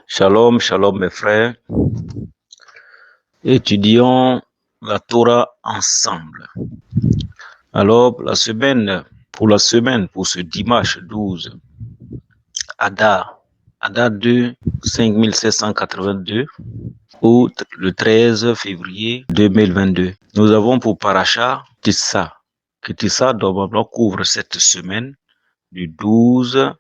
Shalom, shalom mes frères. Étudions la Torah ensemble. Alors, pour ce dimanche 12, Adar 2, 5782, ou le 13 février 2022. Nous avons pour paracha Tissa, que Tissa normalement couvre cette semaine du 12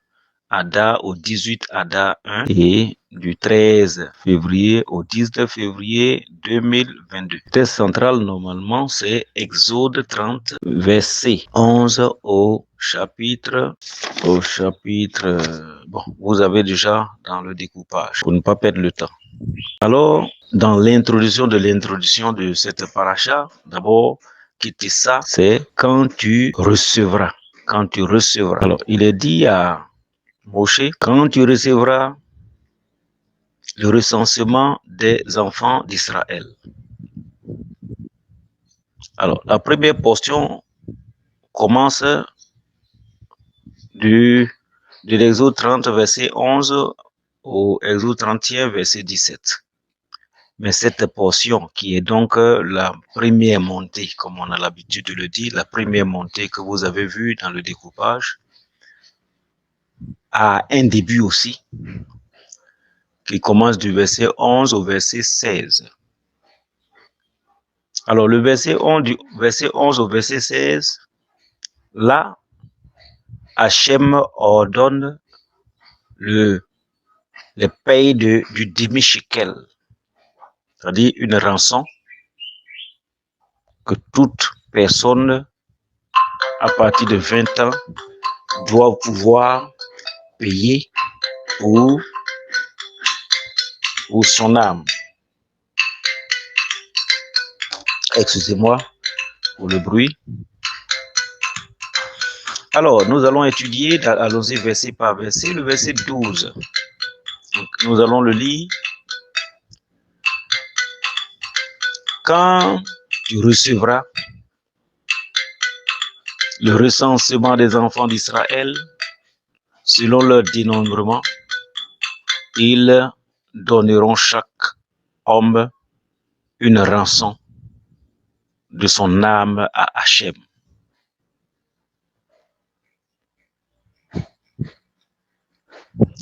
Adar au 18 Adar 1 et du 13 février au 19 février 2022. Le texte central, normalement, c'est Exode 30, verset 11 au chapitre. Bon, vous avez déjà dans le découpage, pour ne pas perdre le temps. Alors, dans l'introduction de cette paracha, d'abord, quitter ça, c'est quand tu recevras. Quand tu recevras. Alors, il est dit à Moshe, quand tu recevras le recensement des enfants d'Israël. Alors, la première portion commence de l'Exode 30, verset 11 au Exode 31, verset 17. Mais cette portion, qui est donc la première montée, comme on a l'habitude de le dire, la première montée que vous avez vue dans le découpage, a un début aussi, qui commence du verset 11 au verset 16. Alors, le verset 11, du verset 11 au verset 16, là, Hachem ordonne les payes du demi-shekel, c'est-à-dire une rançon que toute personne à partir de 20 ans doit pouvoir payer pour son âme. Excusez-moi pour le bruit. Alors, nous allons étudier, allons-y verset par verset, le verset 12. Donc, nous allons le lire. Quand tu recevras le recensement des enfants d'Israël, selon leur dénombrement, ils donneront chaque homme une rançon de son âme à Hachem.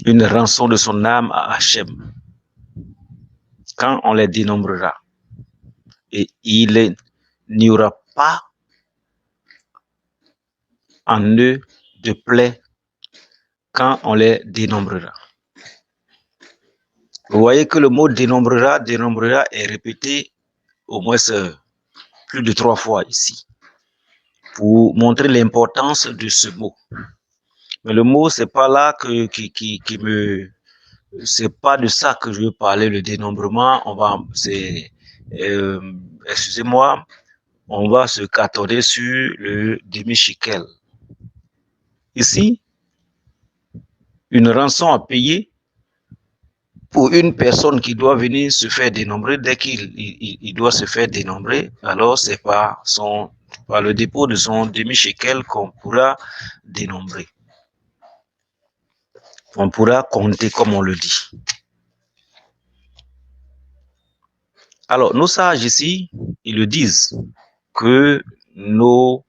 Une rançon de son âme à Hachem. Quand on les dénombrera. Et il n'y aura pas en eux de plaie quand on les dénombrera. Vous voyez que le mot dénombrera est répété au moins plus de 3 fois ici, pour montrer l'importance de ce mot. Mais le mot, c'est pas là c'est pas de ça que je veux parler, le dénombrement. Excusez-moi, on va se cataloguer sur le demi-shekel. Ici, une rançon à payer pour une personne qui doit venir se faire dénombrer. Dès qu'il doit se faire dénombrer, alors c'est par le dépôt de son demi-shekel qu'on pourra dénombrer. On pourra compter comme on le dit. Alors, nos sages ici, ils le disent, que nos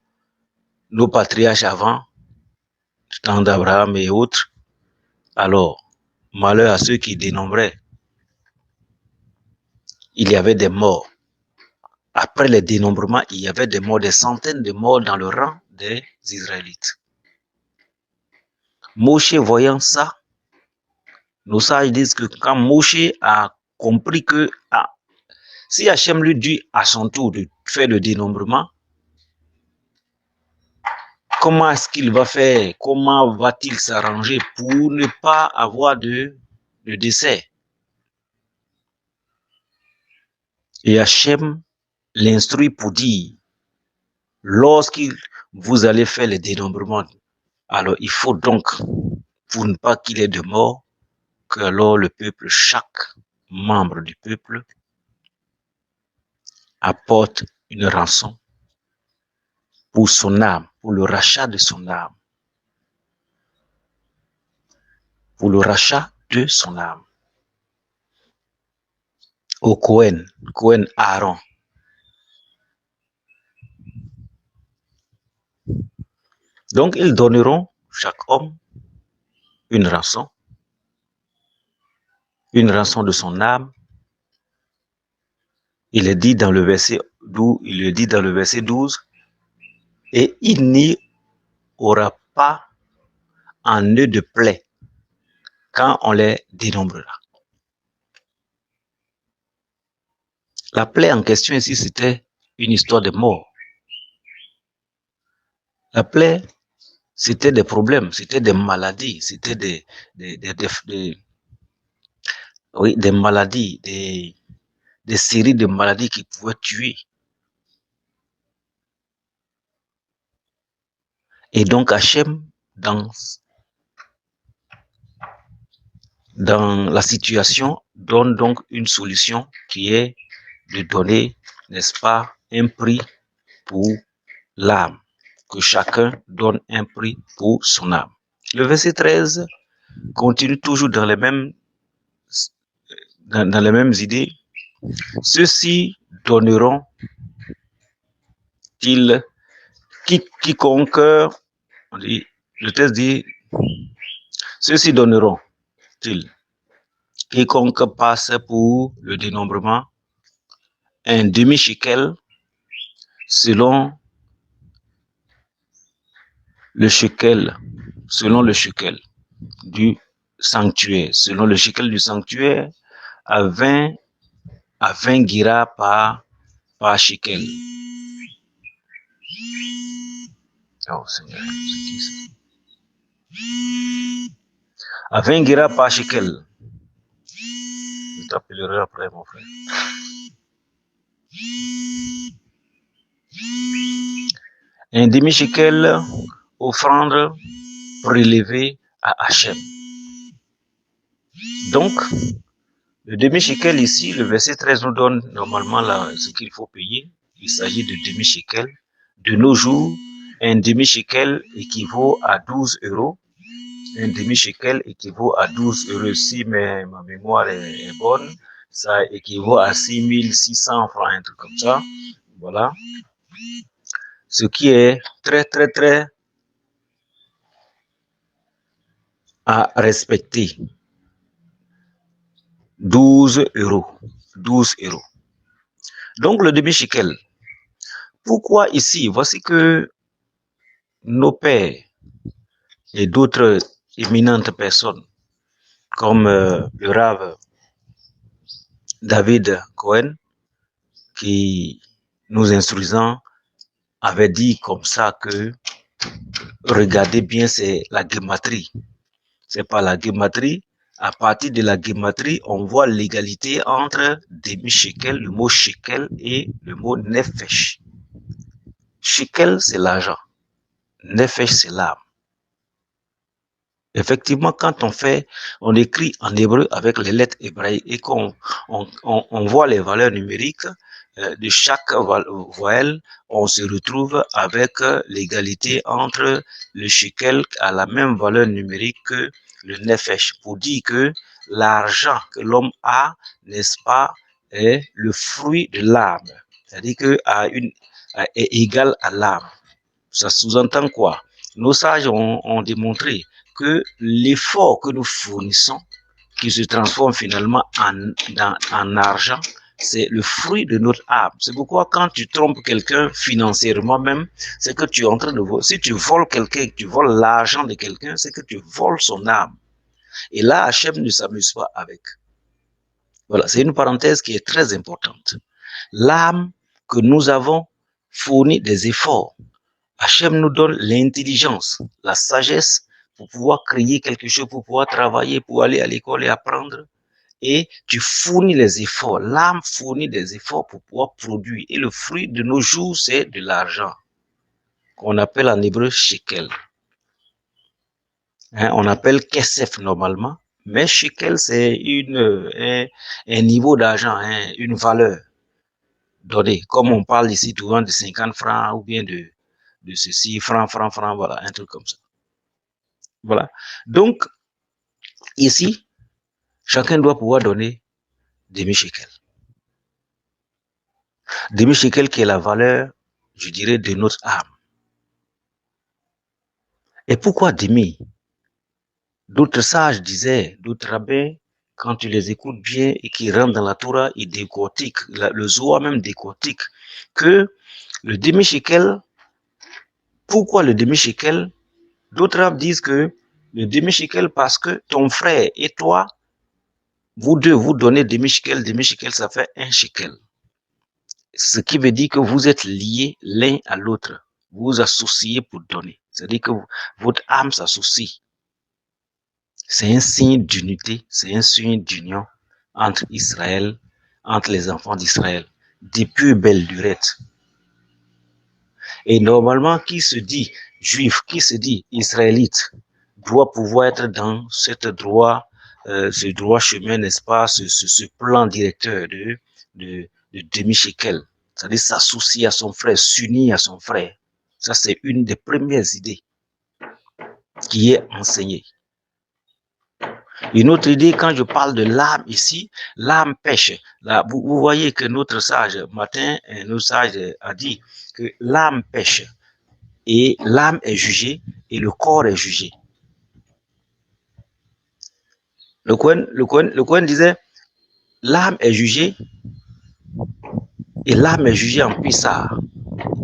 patriarches avant, du temps d'Abraham et autres, alors, malheur à ceux qui dénombraient, il y avait des morts. Après les dénombrements, il y avait des morts, des centaines de morts dans le rang des Israélites. Moshe voyant ça, nos sages disent que quand Moshe a compris que si Hachem lui dit à son tour de faire le dénombrement, comment est-ce qu'il va faire? Comment va-t-il s'arranger pour ne pas avoir de décès? Et Hachem l'instruit pour dire, lorsqu'il vous allez faire le dénombrement, alors il faut donc, pour ne pas qu'il y ait de mort, que alors le peuple, chaque membre du peuple, apporte une rançon pour son âme, pour le rachat de son âme. Pour le rachat de son âme. au Cohen Aaron. Donc, ils donneront chaque homme une rançon de son âme. Il est dit dans le verset 12, et il n'y aura pas en eux de plaie quand on les dénombrera. La plaie en question ici, c'était une histoire de mort. La plaie, c'était des problèmes, c'était des maladies, c'était des maladies, des séries de maladies qui pouvaient tuer. Et donc Hachem, dans la situation, donne donc une solution qui est de donner, n'est-ce pas, un prix pour l'âme, que chacun donne un prix pour son âme. Le verset 13 continue toujours dans les mêmes idées. Ceux-ci donneront quiconque, le texte dit, ceux-ci donneront quiconque passe pour le dénombrement un demi-shekel selon le shekel du sanctuaire, à 20 guira par shekel. Oh Seigneur, c'est qui ça? À 20 guira par shekel. Je t'appellerai après, mon frère. Un demi-shekel, offrande prélevée à Hachem. Donc, le demi-shekel ici, le verset 13 nous donne normalement ce qu'il faut payer. Il s'agit de demi-shekel. De nos jours, un demi-shekel équivaut à 12 euros. Un demi-shekel équivaut à 12 euros. Si ma mémoire est bonne, ça équivaut à 6600 francs, un truc comme ça. Voilà. Ce qui est très, très, très à respecter. 12 euros. 12 euros. Donc, le demi-shekel. Pourquoi ici? Voici que nos pères et d'autres éminentes personnes, comme le Rav David Cohen, qui nous instruisant, avait dit comme ça que regardez bien, c'est la guématrie. C'est pas la guématrie. À partir de la guématrie, on voit l'égalité entre demi-shekel, le mot shekel, et le mot nefesh. Shekel, c'est l'argent. Nefesh, c'est l'âme. Effectivement, quand on écrit en hébreu avec les lettres hébraïques et qu'on voit les valeurs numériques de chaque voile, on se retrouve avec l'égalité entre le shekel à la même valeur numérique que le nefesh, pour dire que l'argent que l'homme a, n'est-ce pas, est le fruit de l'âme, c'est-à-dire que est égal à l'âme. Ça sous-entend quoi? Nos sages ont démontré que l'effort que nous fournissons, qui se transforme finalement en argent, c'est le fruit de notre âme. C'est pourquoi quand tu trompes quelqu'un financièrement même, c'est que tu es en train de voler. Si tu voles quelqu'un, tu voles l'argent de quelqu'un, c'est que tu voles son âme. Et là, Hachem ne s'amuse pas avec. Voilà, c'est une parenthèse qui est très importante. L'âme que nous avons fournit des efforts. Hachem nous donne l'intelligence, la sagesse pour pouvoir créer quelque chose, pour pouvoir travailler, pour aller à l'école et apprendre. Et tu fournis les efforts. L'âme fournit des efforts pour pouvoir produire. Et le fruit de nos jours, c'est de l'argent, qu'on appelle en hébreu shekel. On appelle kesef normalement, mais shekel, c'est un niveau d'argent, une valeur donnée. Comme on parle ici souvent de 50 francs ou bien de ceci, francs, voilà, un truc comme ça. Voilà. Donc, ici, chacun doit pouvoir donner demi-shekel. Demi-shekel qui est la valeur, je dirais, de notre âme. Et pourquoi demi? D'autres sages disaient, d'autres rabbins, quand tu les écoutes bien et qui rentrent dans la Torah, ils décortiquent, le Zohar même décortique, que le demi-shekel, pourquoi le demi-shekel? D'autres rabbins disent que le demi-shekel parce que ton frère et toi, vous deux, vous donnez demi-shekel, ça fait un shekel. Ce qui veut dire que vous êtes liés l'un à l'autre. Vous vous associez pour donner. C'est-à-dire que votre âme s'associe. C'est un signe d'unité, c'est un signe d'union entre Israël, entre les enfants d'Israël, depuis belle lurette. Et normalement, qui se dit juif, qui se dit israélite, doit pouvoir être dans ce droit chemin, n'est-ce pas, ce plan directeur de demi-shekel. C'est-à-dire s'associer à son frère, s'unir à son frère. Ça, c'est une des premières idées qui est enseignée. Une autre idée, quand je parle de l'âme ici, l'âme pêche. Là, vous voyez que notre sage, matin, notre sage a dit que l'âme pêche. Et l'âme est jugée et le corps est jugé. Le Cohen disait, l'âme est jugée et l'âme est jugée en Pessah.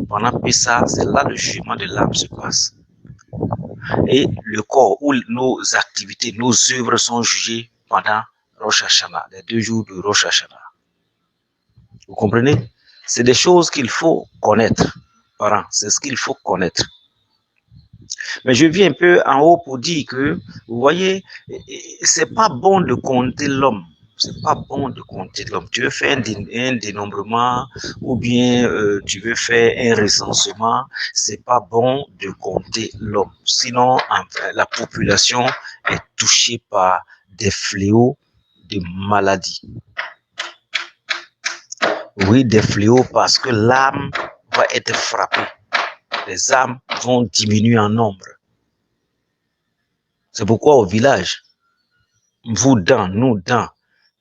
Pendant Pessah, c'est là le jugement de l'âme se passe. Et le corps, où nos activités, nos œuvres sont jugées pendant Rosh Hashanah, les 2 jours de Rosh Hashanah. Vous comprenez? C'est des choses qu'il faut connaître, parents, c'est ce qu'il faut connaître. Mais je viens un peu en haut pour dire que, vous voyez, c'est pas bon de compter l'homme. C'est pas bon de compter l'homme. Tu veux faire un dénombrement ou bien tu veux faire un recensement, c'est pas bon de compter l'homme. Sinon, la population est touchée par des fléaux de maladies. Oui, des fléaux parce que l'âme va être frappée. Les âmes vont diminuer en nombre. C'est pourquoi au village,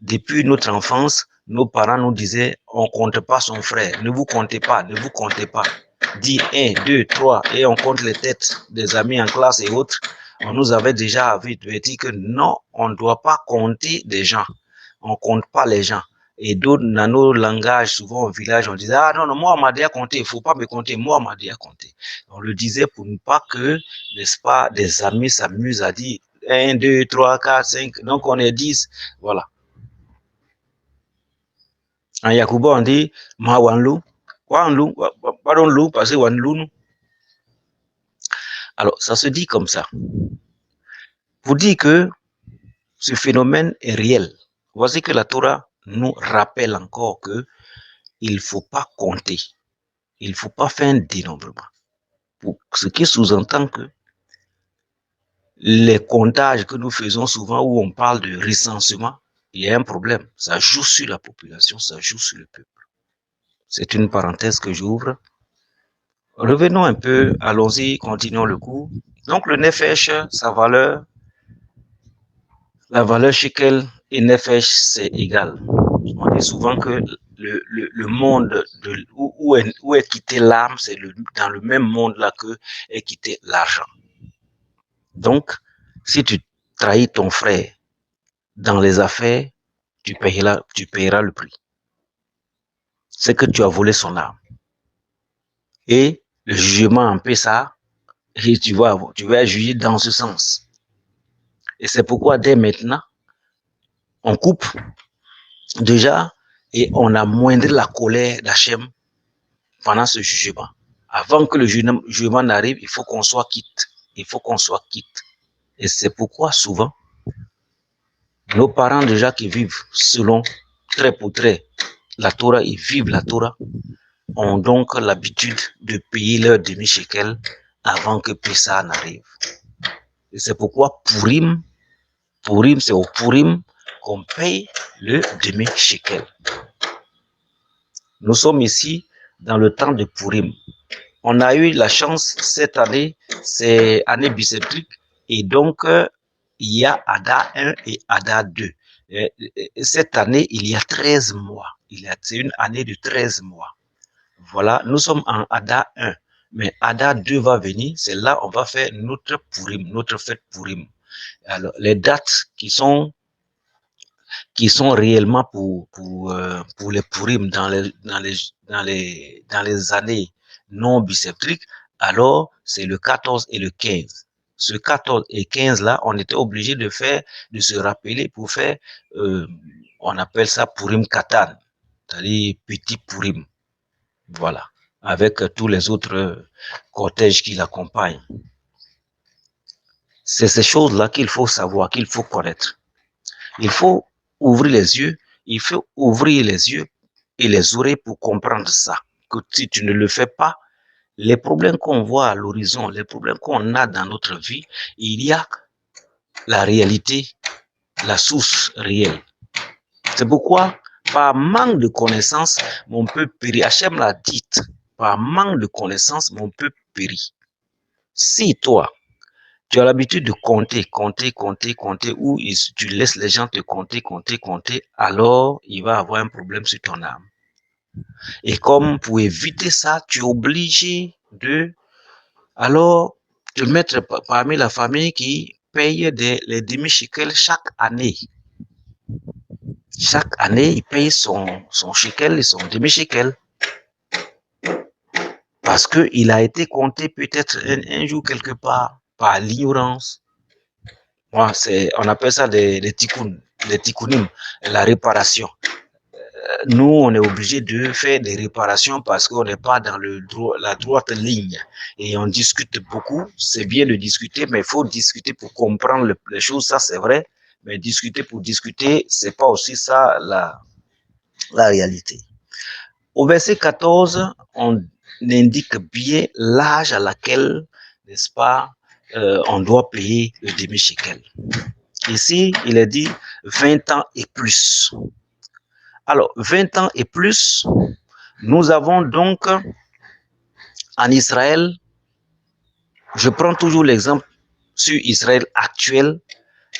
depuis notre enfance, nos parents nous disaient, on ne compte pas son frère, ne vous comptez pas, ne vous comptez pas. Dis 1, 2, 3, et on compte les têtes des amis en classe et autres. On nous avait déjà averti que non, on ne doit pas compter des gens. On ne compte pas les gens. Et d'autres, dans nos langages, souvent au village, on disait, ah non, moi, on m'a déjà compté, il ne faut pas me compter, moi, on m'a déjà compté. On le disait pour ne pas que, n'est-ce pas, des amis s'amusent à dire 1, 2, 3, 4, 5, donc on est 10, voilà. En Yakuba, on dit, ma wanlu, wanlu, pardon, lou, parce que wanlu. Alors, ça se dit comme ça. Pour dire que ce phénomène est réel. Voici que la Torah nous rappelle encore que il ne faut pas compter. Il ne faut pas faire un dénombrement. Ce qui sous-entend que les comptages que nous faisons souvent où on parle de recensement, il y a un problème. Ça joue sur la population, ça joue sur le peuple. C'est une parenthèse que j'ouvre. Revenons un peu, allons-y, continuons le cours. Donc le nefesh, sa valeur, la valeur shekel et nefesh, c'est égal. On dit souvent que le monde où est quitté l'âme, c'est dans le même monde là que est quitté l'argent. Donc, si tu trahis ton frère dans les affaires, tu payeras le prix. C'est que tu as volé son âme. Et le jugement en paie ça, et tu vas juger dans ce sens. Et c'est pourquoi dès maintenant, on coupe déjà et on amoindrit la colère d'Hachem pendant ce jugement. Avant que le jugement n'arrive, il faut qu'on soit quitte. Il faut qu'on soit quitte. Et c'est pourquoi souvent, nos parents déjà qui vivent selon trait pour trait la Torah, ils vivent la Torah, ont donc l'habitude de payer leur demi-shekel avant que Pessah n'arrive. Et c'est pourquoi Purim, c'est au Purim qu'on paye le demi-shekel. Nous sommes ici dans le temps de Purim. On a eu la chance cette année, c'est année bisseptrique, et donc il y a Ada 1 et Ada 2. Cette année, il y a 13 mois. C'est une année de 13 mois. Voilà, nous sommes en Ada 1. Mais Ada 2 va venir, c'est là on va faire notre Purim, notre fête Purim. Alors, les dates qui sont réellement pour les Purim dans les années non biseptriques, alors c'est le 14 et le 15. Ce 14 et 15 là, on était obligé de se rappeler pour faire, on appelle ça Purim Katan, c'est-à-dire petit Purim. Voilà, avec tous les autres cortèges qui l'accompagnent. C'est ces choses-là qu'il faut savoir, qu'il faut connaître. Il faut ouvrir les yeux, il faut ouvrir les yeux et les oreilles pour comprendre ça. Que si tu ne le fais pas, les problèmes qu'on voit à l'horizon, les problèmes qu'on a dans notre vie, il y a la réalité, la source réelle. C'est pourquoi, par manque de connaissances, mon peuple périt. Hachem l'a dit, par manque de connaissances, mon peuple périt. Si toi, tu as l'habitude de compter, ou tu laisses les gens te compter, alors il va avoir un problème sur ton âme. Et comme pour éviter ça, tu es obligé de, alors, te mettre parmi la famille qui paye les demi-shekels chaque année. Chaque année, il paye son shekel et son demi-shekel. Parce qu'il a été compté peut-être un jour quelque part par l'ignorance. On appelle ça des tikkunim, la réparation. Nous, on est obligé de faire des réparations parce qu'on n'est pas dans la droite ligne. Et on discute beaucoup. C'est bien de discuter, mais il faut discuter pour comprendre les choses. Ça, c'est vrai. Mais discuter pour discuter, c'est pas aussi ça la réalité. Au verset 14, on indique bien l'âge à laquelle, n'est-ce pas, on doit payer le demi-shekel. Ici, il est dit 20 ans et plus. Alors, 20 ans et plus, nous avons donc en Israël, je prends toujours l'exemple sur Israël actuel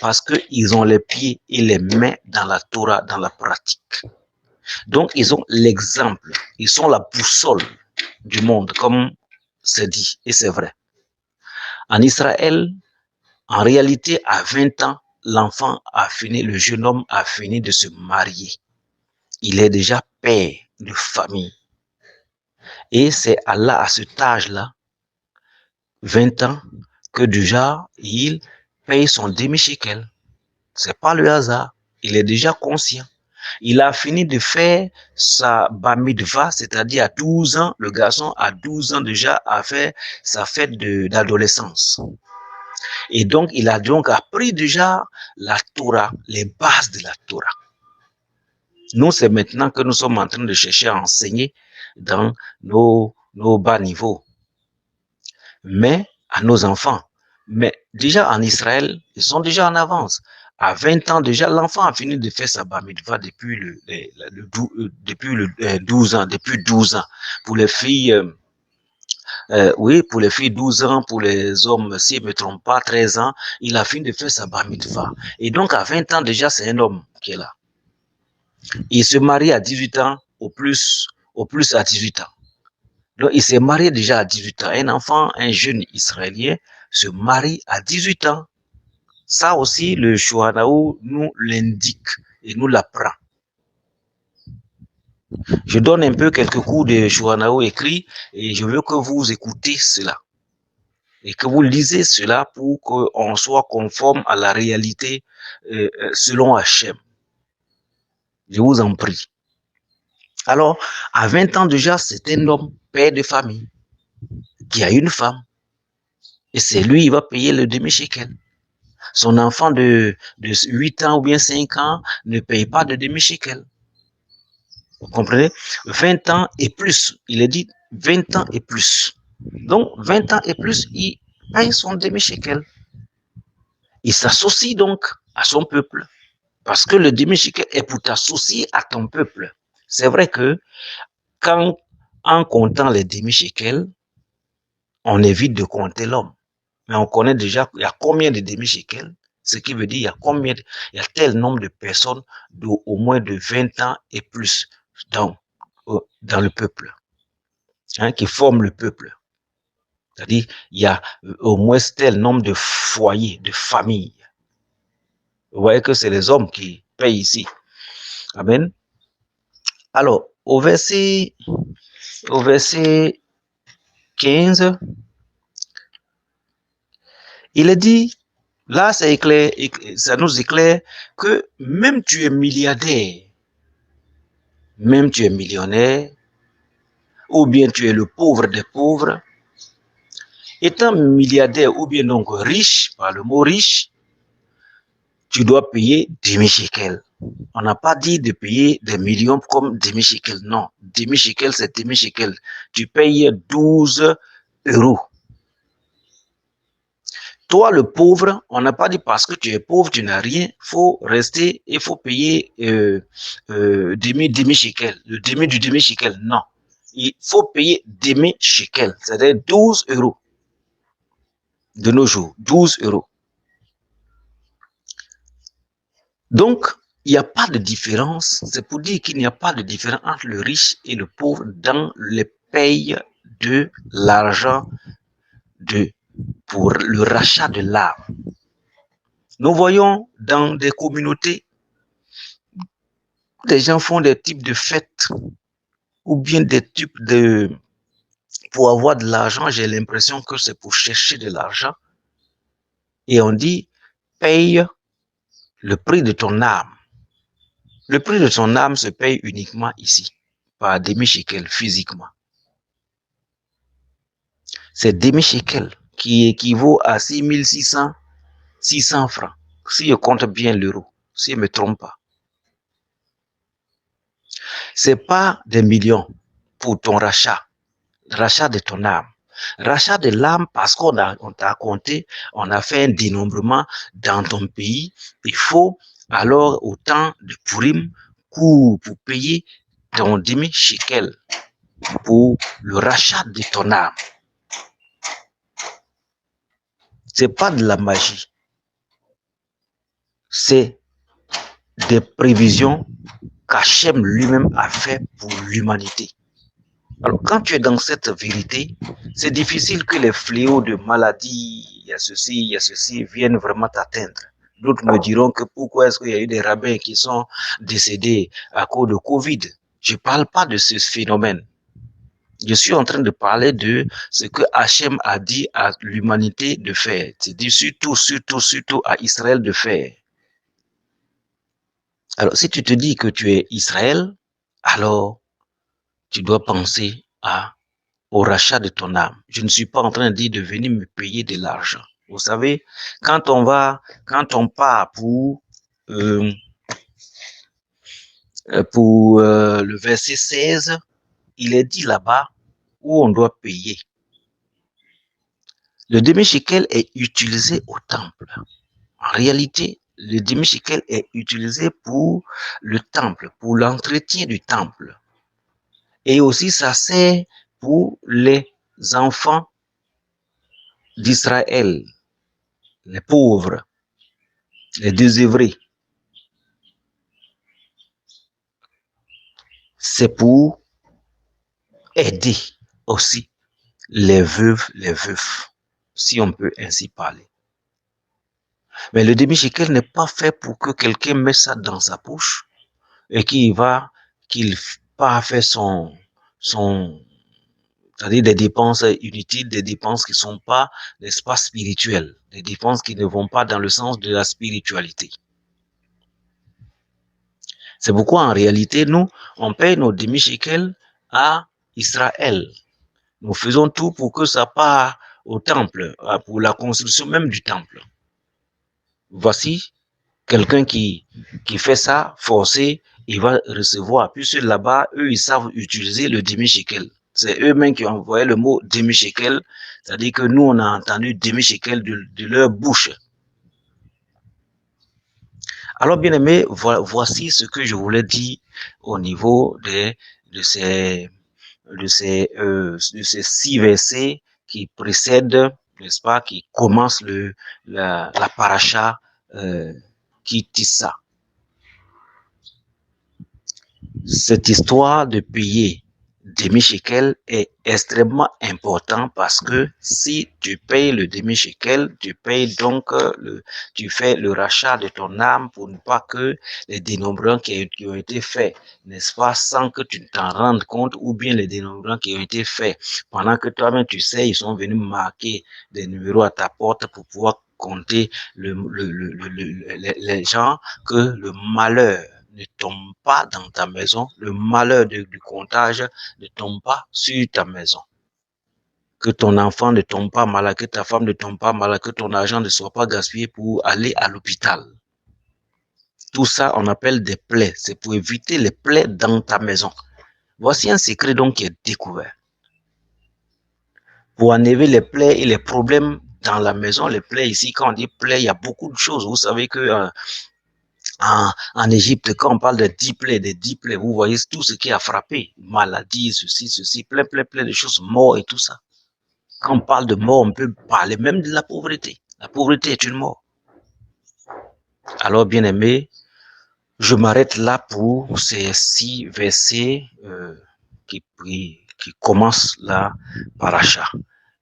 parce qu'ils ont les pieds et les mains dans la Torah, dans la pratique. Donc, ils ont l'exemple, ils sont la boussole du monde, comme c'est dit, et c'est vrai. En Israël, en réalité, à 20 ans, l'enfant a fini, le jeune homme a fini de se marier. Il est déjà père de famille. Et c'est à cet âge-là, 20 ans, que déjà, il paye son demi-shekel. C'est pas le hasard. Il est déjà conscient. Il a fini de faire sa bar mitzvah, c'est-à-dire à 12 ans, le garçon à 12 ans déjà a fait sa fête d'adolescence. Et donc, il a donc appris déjà la Torah, les bases de la Torah. Nous, c'est maintenant que nous sommes en train de chercher à enseigner dans nos bas niveaux, mais à nos enfants. Mais déjà en Israël, ils sont déjà en avance. À 20 ans déjà, l'enfant a fini de faire sa bar mitzvah depuis le 12 ans, depuis 12 ans. Pour les filles, oui, pour les filles 12 ans, pour les hommes, si je ne me trompe pas, 13 ans, il a fini de faire sa bar mitzvah. Et donc à 20 ans déjà, c'est un homme qui est là. Il se marie à 18 ans, au plus à 18 ans. Donc, il s'est marié déjà à 18 ans. Un enfant, un jeune Israélien, se marie à 18 ans. Ça aussi, le Shouhanaou nous l'indique et nous l'apprend. Je donne un peu quelques cours de Shouhanaou écrit et je veux que vous écoutez cela. Et que vous lisez cela pour qu'on soit conforme à la réalité selon Hachem. Je vous en prie. Alors, à 20 ans déjà, c'est un homme, père de famille, qui a une femme. Et c'est lui, il va payer le demi-shekel. Son enfant de 8 ans ou bien 5 ans ne paye pas de demi-shekel. Vous comprenez? 20 ans et plus. Il est dit 20 ans et plus. Donc, 20 ans et plus, il paye son demi-shekel. Il s'associe donc à son peuple. Parce que le demi-shekel est pour t'associer à ton peuple. C'est vrai que quand, en comptant les demi-shekels, on évite de compter l'homme. Mais on connaît déjà il y a combien de demi-shekels, ce qui veut dire il y a tel nombre de personnes au moins de 20 ans et plus dans le peuple. qui forment le peuple. C'est-à-dire, il y a au moins tel nombre de foyers, de familles. Vous voyez que c'est les hommes qui payent ici. Amen. Alors, au verset 15, il est dit, là, ça éclaire, ça nous éclaire que même tu es milliardaire, même tu es millionnaire, ou bien tu es le pauvre des pauvres, étant milliardaire ou bien donc riche, par le mot riche, tu dois payer 10 000 shekels. On n'a pas dit de payer des millions comme 10 000 shekels. Non, 10 000 shekels, c'est 10 000 shekels. Tu payes 12 euros. Toi, le pauvre, on n'a pas dit parce que tu es pauvre, tu n'as rien, faut rester, il faut payer demi shekels, le demi du demi shekel. Non, il faut payer demi shekel, c'est-à-dire 12 euros de nos jours, 12 euros. Donc, il n'y a pas de différence, c'est pour dire qu'il n'y a pas de différence entre le riche et le pauvre dans les payes de l'argent pour le rachat de l'âme. Nous voyons dans des communautés, des gens font des types de fêtes ou bien des types de... Pour avoir de l'argent, j'ai l'impression que c'est pour chercher de l'argent. Et on dit, paye le prix de ton âme. Le prix de ton âme se paye uniquement ici, par demi-shekel physiquement. C'est demi-shekel qui équivaut à 600 francs, si je compte bien l'euro, si je ne me trompe pas. C'est pas des millions pour ton rachat de ton âme. Rachat de l'âme parce qu'on t'a compté, on a fait un dénombrement dans ton pays. Il faut alors au temps de Purim pour payer ton demi-shekel pour le rachat de ton âme. C'est pas de la magie. C'est des prévisions qu'Hachem lui-même a fait pour l'humanité. Alors, quand tu es dans cette vérité, c'est difficile que les fléaux de maladie, il y a ceci, viennent vraiment t'atteindre. D'autres me diront que pourquoi est-ce qu'il y a eu des rabbins qui sont décédés à cause de Covid. Je ne parle pas de ce phénomène. Je suis en train de parler de ce que Hachem a dit à l'humanité de faire. C'est-à-dire surtout à Israël de faire. Alors, si tu te dis que tu es Israël, alors tu dois penser au rachat de ton âme. Je ne suis pas en train de dire de venir me payer de l'argent. Vous savez, quand on part pour le verset 16, il est dit là-bas où on doit payer. Le demi-shekel est utilisé au temple. En réalité, le demi-shekel est utilisé pour le temple, pour l'entretien du temple. Et aussi, ça sert pour les enfants d'Israël, les pauvres, les désœuvrés. C'est pour aider aussi les veuves, les veufs, si on peut ainsi parler. Mais le demi-shekel n'est pas fait pour que quelqu'un mette ça dans sa poche et qu'il part faire c'est-à-dire des dépenses inutiles, des dépenses qui ne sont pas, n'est-ce pas, spirituelles, des dépenses qui ne vont pas dans le sens de la spiritualité. C'est pourquoi en réalité, nous, on paye nos demi-shekels à Israël. Nous faisons tout pour que ça parte au temple, pour la construction même du temple. Voici quelqu'un qui fait ça, forcé, il va recevoir. Puis ceux là-bas, eux, ils savent utiliser le demi-shekel. C'est eux-mêmes qui ont envoyé le mot demi-shekel, c'est-à-dire que nous, on a entendu demi-shekel de leur bouche. Alors, bien aimé, voici ce que je voulais dire au niveau de ces 6 versets qui précèdent, n'est-ce pas, qui commencent la paracha qui tissa. Cette histoire de payer demi-shekel est extrêmement important parce que si tu payes le demi-shekel, tu payes donc tu fais le rachat de ton âme pour ne pas que les dénombrants qui ont été faits, n'est-ce pas, sans que tu t'en rendes compte, ou bien les dénombrants qui ont été faits pendant que toi-même tu sais, ils sont venus marquer des numéros à ta porte pour pouvoir compter les gens, que le malheur ne tombe pas dans ta maison, le malheur du comptage ne tombe pas sur ta maison. Que ton enfant ne tombe pas malade, que ta femme ne tombe pas malade, que ton argent ne soit pas gaspillé pour aller à l'hôpital. Tout ça, on appelle des plaies. C'est pour éviter les plaies dans ta maison. Voici un secret donc qui est découvert. Pour enlever les plaies et les problèmes dans la maison, les plaies ici, quand on dit plaies, il y a beaucoup de choses. Vous savez que en Égypte, quand on parle de 10 plaies, vous voyez tout ce qui a frappé, maladie, ceci, plein de choses, mort et tout ça. Quand on parle de mort, on peut parler même de la pauvreté. La pauvreté est une mort. Alors, bien aimé, je m'arrête là pour ces 6 versets qui commencent la paracha.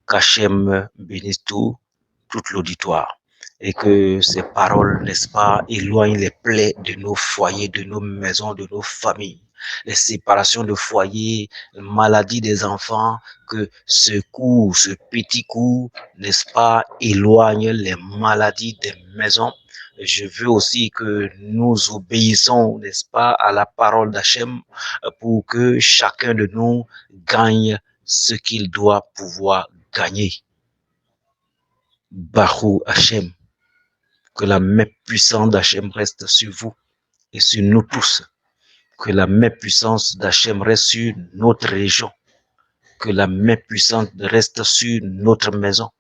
Qu'Hachem bénisse toute l'auditoire. Et que ces paroles, n'est-ce pas, éloignent les plaies de nos foyers, de nos maisons, de nos familles. Les séparations de foyers, les maladies des enfants, que ce coup, ce petit coup, n'est-ce pas, éloigne les maladies des maisons. Je veux aussi que nous obéissons, n'est-ce pas, à la parole d'Hachem pour que chacun de nous gagne ce qu'il doit pouvoir gagner. Baruch Hachem, que la main puissante d'Hachem reste sur vous et sur nous tous. Que la main puissante d'Hachem reste sur notre région. Que la main puissante reste sur notre maison.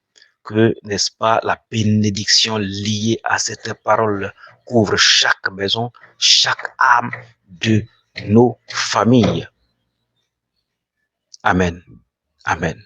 Que, n'est-ce pas, la bénédiction liée à cette parole couvre chaque maison, chaque âme de nos familles. Amen. Amen.